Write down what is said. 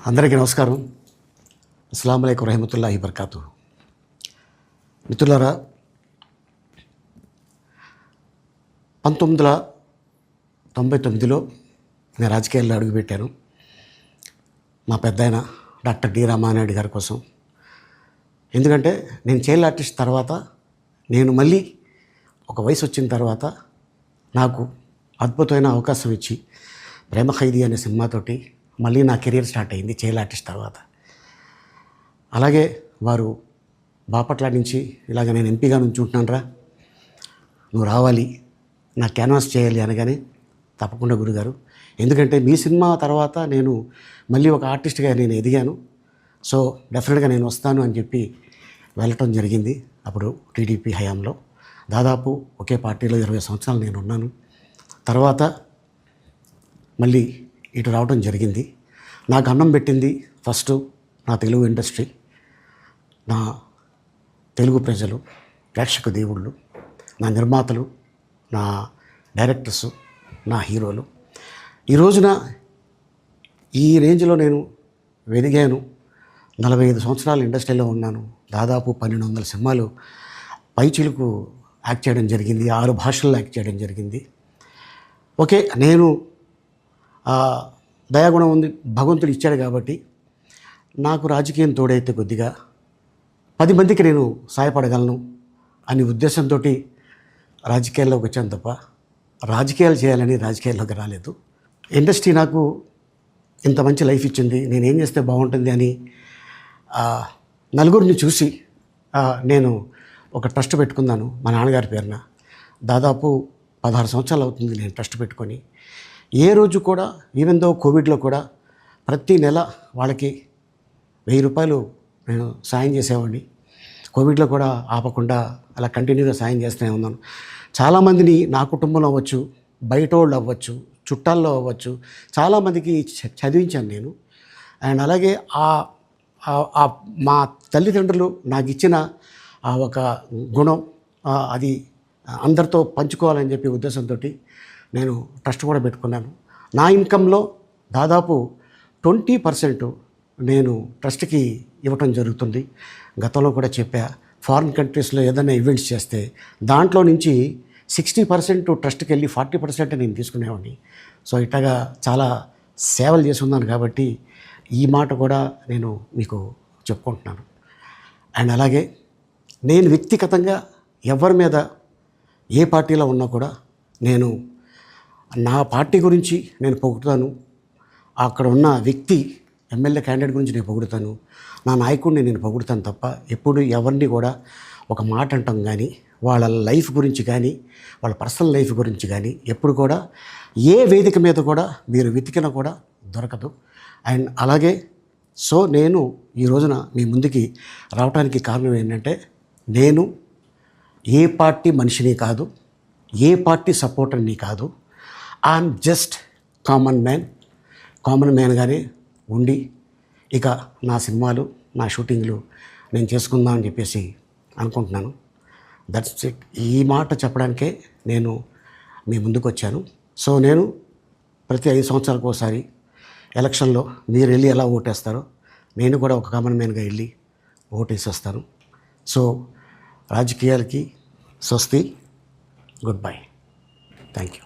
అందరికీ నమస్కారం. అస్సలాము అలైకుం రహమతుల్లాహి బర్కాతు. మిత్రులారా, 1999లో నేను రాజకీయాల్లో అడుగుపెట్టాను. మా పెద్దాయన డాక్టర్ డి రామానాయుడు గారి కోసం. ఎందుకంటే నేను చైల్డ్ ఆర్టిస్ట్ తర్వాత నేను మళ్ళీ ఒక వయసు వచ్చిన తర్వాత నాకు అద్భుతమైన అవకాశం ఇచ్చి ప్రేమ ఖైదీ అనే సినిమాతోటి మళ్ళీ నా కెరీర్ స్టార్ట్ అయింది చైల్డ్ ఆర్టిస్ట్ తర్వాత. అలాగే వారు బాపట్ల నుంచి ఇలాగ నేను ఎంపీగా నుంచుంటున్నాను రా, నువ్వు రావాలి, నా క్యాన్వాస్ చేయాలి అనగానే తప్పకుండా గురుగారు, ఎందుకంటే మీ సినిమా తర్వాత నేను మళ్ళీ ఒక ఆర్టిస్ట్గా నేను ఎదిగాను, సో డెఫినెట్గా నేను వస్తాను అని చెప్పి వెళ్ళటం జరిగింది. అప్పుడు టీడీపీ హయాంలో దాదాపు ఒకే పార్టీలో 20 సంవత్సరాలు నేను ఉన్నాను. తర్వాత మళ్ళీ ఇటు రావడం జరిగింది. నాకు అన్నం పెట్టింది ఫస్ట్ నా తెలుగు ఇండస్ట్రీ, నా తెలుగు ప్రజలు, ప్రేక్షక దేవుళ్ళు, నా నిర్మాతలు, నా డైరెక్టర్సు, నా హీరోలు. ఈ రోజున ఈ రేంజ్లో నేను ఎదిగాను. 45 సంవత్సరాలు ఇండస్ట్రీలో ఉన్నాను. దాదాపు 1200 సినిమాలు పైచిలుకు యాక్ట్ చేయడం జరిగింది. 6 భాషల్లో యాక్ట్ చేయడం జరిగింది. ఓకే, నేను దయాగుణం ఉంది, భగవంతుడు ఇచ్చాడు కాబట్టి నాకు రాజకీయం తోడైతే కొద్దిగా 10 మందికి నేను సహాయపడగలను అనే ఉద్దేశంతో రాజకీయాల్లోకి వచ్చాను తప్ప రాజకీయాలు చేయాలని రాజకీయాల్లోకి రాలేదు. ఇండస్ట్రీ నాకు ఇంత మంచి లైఫ్ ఇచ్చింది, నేనేం చేస్తే బాగుంటుంది అని నలుగురిని చూసి నేను ఒక ట్రస్ట్ పెట్టుకున్నాను మా నాన్నగారి పేరున. దాదాపు 16 సంవత్సరాలు అవుతుంది నేను ట్రస్ట్ పెట్టుకొని. ఏ రోజు కూడా, ఈవెన్ దో కోవిడ్లో కూడా ప్రతి నెల వాళ్ళకి 1000 రూపాయలు నేను సాయం చేసేవాడిని. కోవిడ్లో కూడా ఆపకుండా అలా కంటిన్యూగా సాయం చేస్తూనే ఉన్నాను. చాలామందిని నా కుటుంబంలో అవ్వచ్చు, బయట వాళ్ళు అవ్వచ్చు, చుట్టాల్లో అవ్వచ్చు, చాలామందికి చదివించాను నేను. అండ్ అలాగే మా తల్లిదండ్రులు నాకు ఇచ్చిన ఒక గుణం అది అందరితో పంచుకోవాలని చెప్పి ఉద్దేశంతో నేను ట్రస్ట్ కూడా పెట్టుకున్నాను. నా ఇన్కంలో దాదాపు 20% నేను ట్రస్ట్కి ఇవ్వటం జరుగుతుంది. గతంలో కూడా చెప్పా, ఫారిన్ కంట్రీస్లో ఏదైనా ఈవెంట్స్ చేస్తే దాంట్లో నుంచి 60% ట్రస్ట్కి వెళ్ళి 40% నేను తీసుకునేవాడిని. సో ఇట్లాగా చాలా సేవలు చేసి ఉన్నాను కాబట్టి ఈ మాట కూడా నేను మీకు చెప్పుకుంటున్నాను. అండ్ అలాగే నేను వ్యక్తిగతంగా ఎవరి మీద ఏ పార్టీలో ఉన్నా కూడా నేను నా పార్టీ గురించి నేను పొగుడుతాను, అక్కడ ఉన్న వ్యక్తి ఎమ్మెల్యే క్యాండిడేట్ గురించి నేను పొగుడుతాను, నా నాయకుడిని నేను పొగుడుతాను తప్ప ఎప్పుడు ఎవరిని కూడా ఒక మాట అంటాం కానీ వాళ్ళ లైఫ్ గురించి కానీ వాళ్ళ పర్సనల్ లైఫ్ గురించి కానీ ఎప్పుడు కూడా ఏ వేదిక మీద కూడా మీరు వెతికినా కూడా దొరకదు. అండ్ అలాగే సో నేను ఈ రోజున మీ ముందుకి రావడానికి కారణం ఏంటంటే, నేను ఏ పార్టీ మనిషిని కాదు, ఏ పార్టీ సపోర్టర్ని కాదు, ఐఎమ్ జస్ట్ కామన్ మ్యాన్గానే ఉండి ఇక నా సినిమాలు, నా షూటింగ్లు నేను చేసుకుందామని చెప్పేసి అనుకుంటున్నాను. That's it. ఈ మాట చెప్పడానికే నేను మీ ముందుకు వచ్చాను. సో నేను ప్రతి 5 సంవత్సరాలకు ఒకసారి ఎలక్షన్లో మీరు వెళ్ళి ఎలా ఓటేస్తారో నేను కూడా ఒక కామన్ మ్యాన్గా వెళ్ళి ఓటేసి వస్తాను. సో రాజకీయాలకి స్వస్తి, గుడ్ బై, థ్యాంక్ యూ.